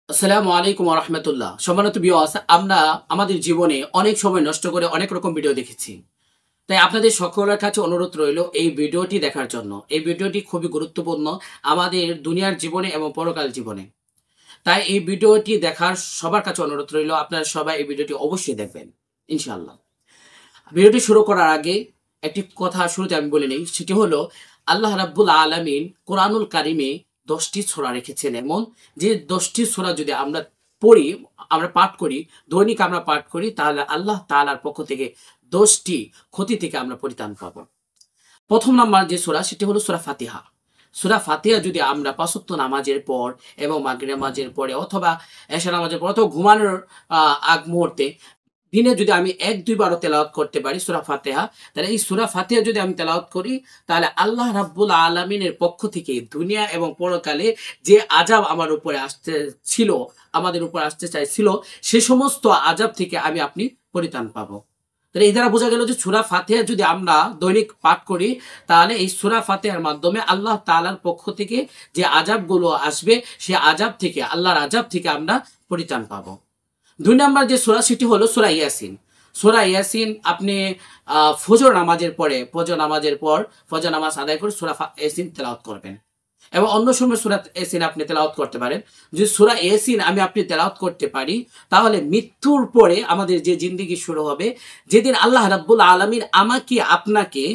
আসসালামু আলাইকুম ওয়া রাহমাতুল্লাহ। সম্মানিত ভিউয়ার্স, আমরা আমাদের জীবনে অনেক সময় নষ্ট করে অনেক রকম ভিডিও দেখেছি। তাই আপনাদের সকলের কাছে অনুরোধ রইল এই ভিডিওটি দেখার জন্য। এই ভিডিওটি খুবই গুরুত্বপূর্ণ আমাদের দুনিয়ার জীবনে এবং পরকাল জীবনে। তাই এই ভিডিওটি দেখার সবার কাছে অনুরোধ রইল, আপনারা সবাই এই ভিডিওটি অবশ্যই দেখবেন ইনশাআল্লাহ। ভিডিওটি শুরু করার আগে একটি কথা শুরুতে আমি বলে নেই, সেটি হলো আল্লাহ রাব্বুল আলামিন কোরআনুল কারিমে 10টি সূরা রেখেছেন। এমন যে 10টি সূরা যদি আমরা পড়ি, আমরা পাঠ করি, দৈনিক আমরা পাঠ করি, তাহলে আল্লাহ তাআলার পক্ষ থেকে 10টি ক্ষতি থেকে আমরা পরিত্রাণ পাবো। প্রথম নাম্বার যে সূরা সেটি হলো সূরা ফাতিহা। সূরা ফাতিহা যদি আমরা পাঁচ ওয়াক্ত নামাজের পর এবং মাগরিব নামাজের পরে অথবা এশা নামাজের পর অথবা ঘুমানোর আগ মুহূর্তে দিনে যদি আমি 1-2 বারও তেলাওয়াত করতে পারি সূরা ফাতিহা, তাহলে এই সূরা ফাতিহা যদি আমি তেলাওয়াত করি, তাহলে আল্লাহ রাব্বুল আলামিনের পক্ষ থেকে দুনিয়া এবং পরকালে যে আযাব আমার উপরে আসতে ছিল, আমাদের উপর আসতে চাইছিল, সে সমস্ত আযাব থেকে আমি আপনি পরিত্রাণ পাবো। তাহলে এই দ্বারা বোঝা গেল যে সূরা ফাতিহা যদি আমরা দৈনিক পাঠ করি, তাহলে এই সূরা ফাতিহার মাধ্যমে আল্লাহ তাআলার পক্ষ থেকে যে আযাবগুলো আসবে, সে আযাব থেকে, আল্লাহর আযাব থেকে আমরা পরিত্রাণ পাবো। 2 নাম্বার যে সূরা সেটি হলো সূরা ইয়াসিন। সূরা ইয়াসিন আপনি ফজর নামাজের পরে, ফজর নামাজের পর ফজর নামাজ আদায় করে সূরা ইয়াসিন তেলাওয়াত করবেন। এবং অন্য সময় সূরা ইয়াসিন আপনি তেলাওয়াত করতে পারেন। যদি সূরা ইয়াসিন আপনি তেলাওয়াত করতে পারি, তাহলে মৃত্যুর পরে আমাদের যে জিন্দেগি শুরু হবে, যেদিন আল্লাহ রাব্বুল আলামিন আমাকে আপনাকে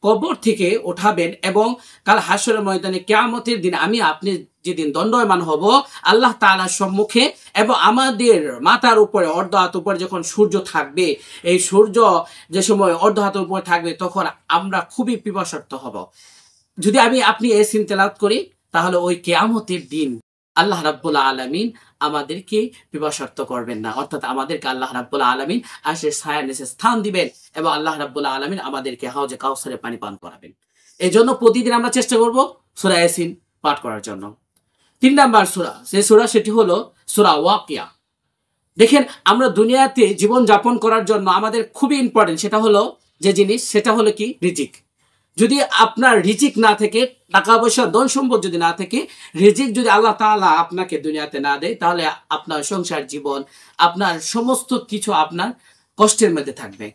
কবর থেকে উঠাবেন এবং কাল হাশরের ময়দানে কিয়ামতের দিন আমি আপনি যেদিন দণ্ডায়মান হব আল্লাহ তাআলার সম্মুখে, এবং আমাদের মাথার উপরে অর্ধ হাত উপরে যখন সূর্য থাকবে, এই সূর্য যে সময় অর্ধ হাতের উপরে থাকবে, তখন আমরা খুবই পিপাসার্ত হব। যদি আপনি ইয়াসিন তেলাওয়াত করি, তাহলে ওই কিয়ামতের দিন আল্লাহ রাব্বুল আলামিন আমাদেরকে পিপাসার্ত করবেন না, অর্থাৎ আমাদেরকে আল্লাহ রাব্বুল আলামিন আরশের ছায়ার নিচে স্থান দিবেন এবং আল্লাহ রাব্বুল আলামিন আমাদেরকে হাউজে কাউসারের পানি পান করাবেন। এই জন্য প্রতিদিন আমরা চেষ্টা করব সূরা ইয়াসিন পাঠ করার জন্য। 3 নাম্বার সূরা, যে সূরা সেটি হলো সূরা ওয়াকিয়া। দেখেন, আমরা দুনিয়াতে জীবন যাপন করার জন্য আমাদের খুবই ইম্পর্টেন্ট সেটা হলো যে জিনিস, সেটা হলো কি রিজিক। যদি আপনার রিজিক না থাকে, টাকা পয়সা ধন সম্পদ যদি না থাকে, রিজিক যদি আল্লাহ তাআলা আপনাকে দুনিয়াতে না দেয়, তাহলে আপনার সংসার জীবন, আপনার সমস্ত কিছু আপনার কষ্টের মধ্যে থাকবে।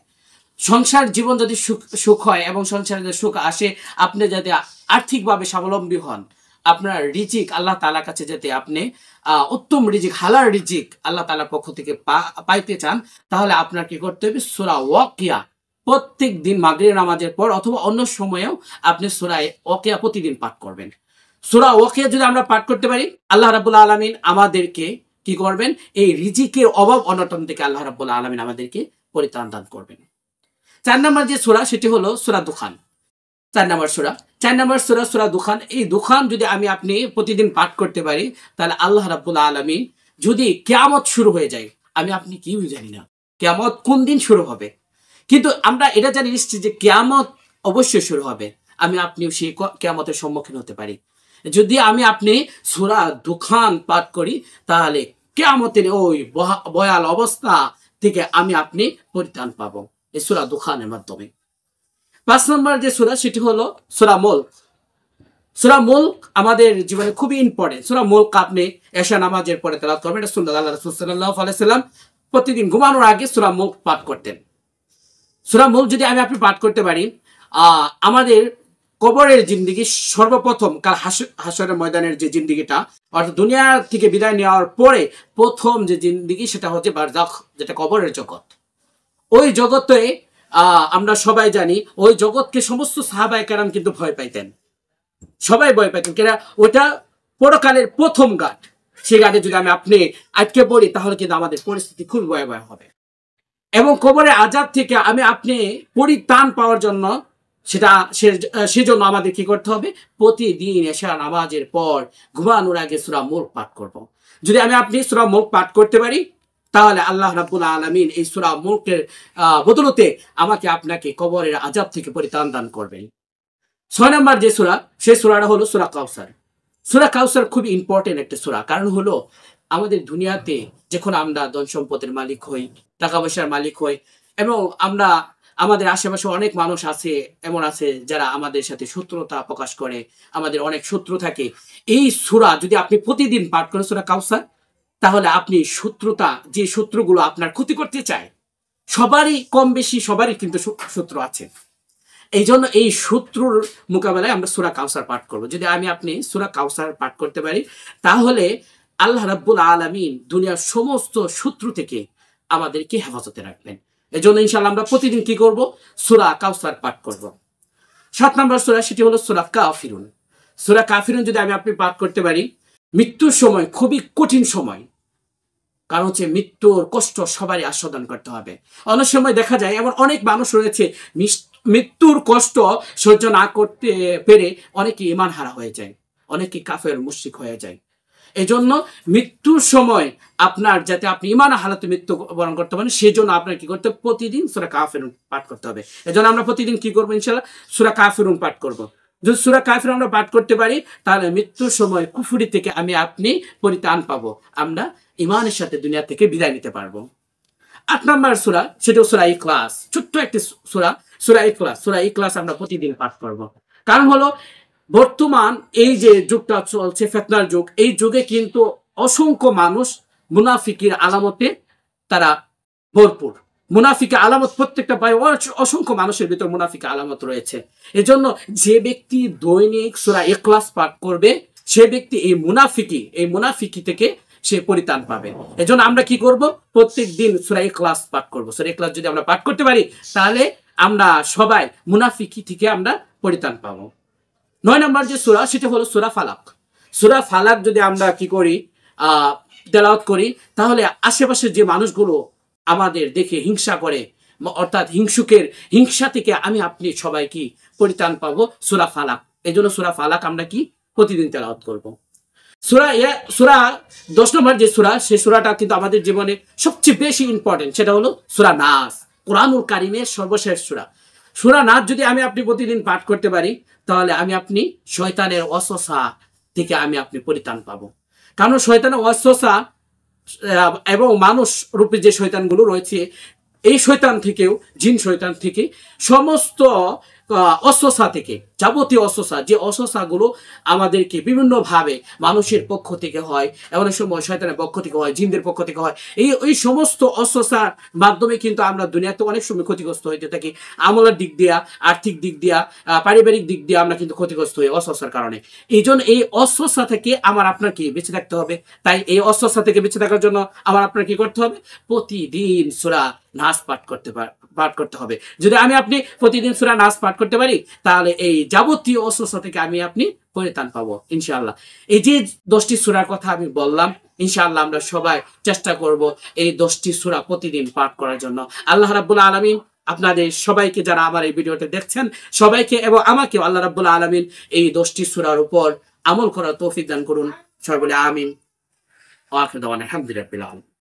সংসার জীবন যদি সুখ হয় এবং সংসারে যদি সুখ আসে, আপনি যাতে আর্থিকভাবে স্বাবলম্বী হন, আপনার রিজিক আল্লাহ তাআলার কাছে যাতে আপনি উত্তম রিজিক, হালাল রিজিক আল্লাহ তাআলার পক্ষ থেকে পাইতে চান, তাহলে আপনার কি করতে হবে? সূরা ওয়াকিয়া প্রত্যেক দিন মাগরিব নামাজের পর অথবা অন্য সময়েও আপনি সূরা ওয়াকিয়া প্রতিদিন পাঠ করবেন। সূরা ওয়াকিয়া যদি আমরা পাঠ করতে পারি, আল্লাহ রাব্বুল আলামিন আমাদেরকে কি করবেন? এই রিজিকের অভাব অনটন থেকে আল্লাহ রাব্বুল আলামিন আমাদেরকে পরিত্রাণ দান করবেন। 4 নম্বর যে সূরা সেটি হলো সূরা দুখান। 4 নম্বর সূরা সূরা দুখান। এই দুখান যদি আপনি প্রতিদিন পাঠ করতে পারি, তাহলে আল্লাহ রাব্বুল আলামিন, যদি কিয়ামত শুরু হয়ে যায়, আপনি কেউই জানি না কিয়ামত কোন দিন শুরু হবে, কিন্তু আমরা এটা জানি নিশ্চিত যে কিয়ামত অবশ্যই শুরু হবে। আপনিও সেই কিয়ামতের সম্মুখীন হতে পারি। যদি আপনি সূরা দুখান পাঠ করি, তাহলে কিয়ামতের ওই ভয়াল অবস্থা থেকে আপনি পরিত্রাণ পাবো এই সূরা দুখানের মাধ্যমে। 5 নম্বর যে সূরা সেটি হলো সূরা মুলক। সূরা মুলক আমাদের জীবনে খুবই ইম্পর্টেন্ট। সূরা মুলক আপনি এশা নামাজের পরে তেলাওয়াত করবেন। এটা সুন্নাত, আল্লাহ রাসূল সাল্লাল্লাহু আলাইহি ওয়াসাল্লাম প্রতিদিন ঘুমানোর আগে সূরা মুলক পাঠ করতেন। সূরা মুলক যদি আপনি পাঠ করতে পারি, আমাদের কবরের জিন্দেগি সর্বপ্রথম কাল হাশরের ময়দানের যে জিন্দেগিটা, অর্থাৎ দুনিয়া থেকে বিদায় নেওয়ার পরে প্রথম যে জিন্দেগি, সেটা হচ্ছে বারজাখ, যেটা কবরের জগৎ। ওই জগতে আমরা সবাই জানি, ওই জগৎকে সমস্ত সাহাবায়ে কেরাম কিন্তু ভয় পাইতেন, সবাই ভয় পাইতেন। কেন? ওটা পরকালের প্রথম ঘাট। সেই ঘাটে যদি আপনি আটকে পড়ি, তাহলে কিন্তু আমাদের পরিস্থিতি খুব ভয়াবহ হবে। এবং কবরের আযাব থেকে আপনি পরিত্রাণ পাওয়ার জন্য সেজন্য আমাদের কি করতে হবে? প্রতিদিন এশা নামাজের পর ঘুমানোর আগে সূরা মুলক পাঠ করব। যদি আপনি সূরা মুলক পাঠ করতে পারি, তাহলে আল্লাহ রাব্বুল আলামিন এই সূরা মুলকের বদলতে আমাকে আপনাকে কবরের আযাব থেকে পরিত্রাণ দান করবেন। 6 নম্বর যে সূরা, সেই সূরাটা হলো সূরা কাউসার। সূরা কাউসার খুব ইম্পর্টেন্ট একটা সূরা। কারণ হলো, আমাদের দুনিয়াতে যখন আমরা ধন সম্পদের মালিক হই, টাকা পয়সার মালিক হই, এবং আমাদের আশেপাশে অনেক মানুষ আছে, এমন আছে যারা আমাদের সাথে শত্রুতা প্রকাশ করে, আমাদের অনেক শত্রু থাকে। এই সূরা যদি আপনি প্রতিদিন পাঠ করেন, সূরা কাউসার, তাহলে আপনি শত্রুতা, যে শত্রুগুলো আপনার ক্ষতি করতে চায়, সবারই কম বেশি সবারই কিন্তু শত্রু আছে। এই জন্য এই শত্রুর মোকাবেলায় আমরা সূরা কাউসার পাঠ করব। যদি আমি আপনি সূরা কাউসার পাঠ করতে পারি, তাহলে আল্লাহ রাব্বুল আলামিন দুনিয়ার সমস্ত শত্রু থেকে আমাদেরকে হেফাজতে রাখবেন। এই জন্য ইনশাআল্লাহ আমরা প্রতিদিন কি করব? সূরা কাউসার পাঠ করব। 7 নম্বর সূরা, সেটি হলো সূরা কাফিরুন। সূরা কাফিরুন যদি আমি আপনি পাঠ করতে পারি, মৃত্যুর সময় খুবই কঠিন সময়, কারণ হচ্ছে মৃত্যুর কষ্ট সবারই আস্বাদন করতে হবে। অনেক সময় দেখা যায় এমন অনেক মানুষ রয়েছে মৃত্যুর কষ্ট সহ্য না করতে পেরে অনেকে ঈমান হারা হয়ে যায়, অনেকে কাফের মুশরিক হয়ে যায়। এই জন্য মৃত্যুর সময় আপনার যাতে আপনি ঈমান হালাতে মৃত্যু বরণ করতে পারেন, সেই জন্য আপনার কি করতে হবে? প্রতিদিন সূরা কাফিরুন পাঠ করতে হবে। এই জন্য আমরা প্রতিদিন কি করবো? ইনশাআল্লাহ সূরা কাফিরুন পাঠ করব। যদি সূরা কাফিরুন আমরা পাঠ করতে পারি, তাহলে মৃত্যুর সময় কুফরি থেকে আমি আপনি পরিত্রাণ পাবো, আমরা ঈমানের সাথে দুনিয়া থেকে বিদায় নিতে পারবো। 8 নম্বর সূরা, সেটাও সূরা ইখলাস, ছোট্ট একটি সূরা, সূরা ইখলাস। সূরা ইখলাস আমরা প্রতিদিন পাঠ করব। কারণ হলো বর্তমান এই যে যুগটা চলছে, ফিতনার যুগ, এই যুগে কিন্তু অসংখ্য মানুষ মুনাফিকের আলামতে তারা ভরপুর। মুনাফিকের আলামত প্রত্যেকটা পায়, অসংখ্য মানুষের ভিতর মুনাফিকের আলামত রয়েছে। এজন্য যে ব্যক্তি দৈনিক সূরা ইখলাস পাঠ করবে, সে ব্যক্তি এই মুনাফিকি থেকে সে পরিত্রাণ পাবে। এজন্য আমরা কি করব? প্রত্যেক দিন সূরা ইখলাস পাঠ করব। সূরা ইখলাস যদি আমরা পাঠ করতে পারি, তাহলে আমরা সবাই মুনাফিকি থেকে আমরা পরিত্রাণ পাবো। 9 নম্বর যে সূরা, সেটা হলো সূরা ফালাক। সূরা ফালাক যদি আমরা কি করি, তেলাওয়াত করি, তাহলে আশেপাশে যে মানুষগুলো আমাদের দেখে হিংসা করে, অর্থাৎ হিংসা থেকে আমি আপনি সবাই কি পরিত্রাণ পাবো সূরা ফালাক। এই জন্য সূরা ফালাক আমরা কি প্রতিদিন তেলাওয়াত করব। সূরা 10 নম্বর যে সূরা, সেই সূরাটা কিন্তু আমাদের জীবনে সবচেয়ে বেশি ইম্পর্টেন্ট, সেটা হলো সূরা নাস, কুরআনুল কারীমের সর্বশেষ সূরা। সূরা নাস যদি আমি আপনি প্রতিদিন পাঠ করতে পারি, তাহলে আমি আপনি শয়তানের ওয়াসওয়াসা থেকে আমি আপনি পরিত্রাণ পাবো। কারণ শয়তানের ওয়াসওয়াসা এবং মানুষ রূপে যে শয়তানগুলো রয়েছে, এই শয়তান থেকেও, জিন শয়তান থেকে, সমস্ত অস্বসা থেকে, যাবতীয় অস্বসা, যে অস্বসাগুলো আমাদেরকে বিভিন্নভাবে মানুষের পক্ষ থেকে হয়, অনেক সময় শয়তানের পক্ষ থেকে হয়, জিনদের পক্ষ থেকে হয়, এই সমস্ত অস্বসার মাধ্যমে কিন্তু আমরা দুনিয়াতে অনেক সময় ক্ষতিগ্রস্ত হইতে থাকি। আমলের দিক দিয়া, আর্থিক দিক দিয়া, পারিবারিক দিক দিয়ে আমরা কিন্তু ক্ষতিগ্রস্ত হই অস্বসার কারণে। এই জন্য এই অস্বসা থেকে আমার আপনার কি বেঁচে থাকতে হবে। তাই এই অস্বসা থেকে বেঁচে থাকার জন্য আমার আপনার কি করতে হবে? প্রতিদিন সূরা নাস পাঠ করতে হবে। যদি আমি আপনি প্রতিদিন সূরা নাস পাঠ করতে পারি, তাহলে এই যাবতীয় অস্বস্থ থেকে আমি আপনি পরিত্রাণ পাবো ইনশাআল্লাহ। এই যে 10টি সূরার কথা আমি বললাম, ইনশাআল্লাহ আমরা সবাই চেষ্টা করব এই 10টি সূরা প্রতিদিন পাঠ করার জন্য। আল্লাহ রাব্বুল আলামিন আপনাদের সবাইকে, যারা আমার এই ভিডিওতে দেখছেন, সবাইকে এবং আমাকে আল্লাহ রাব্বুল আলামিন এই 10টি সূরার উপর আমল করার তৌফিক দান করুন। সবাই বলে আমিন। ওয়া আখিরু দাওয়ানা আলহামদুলিল্লাহি রাব্বিল আলামিন।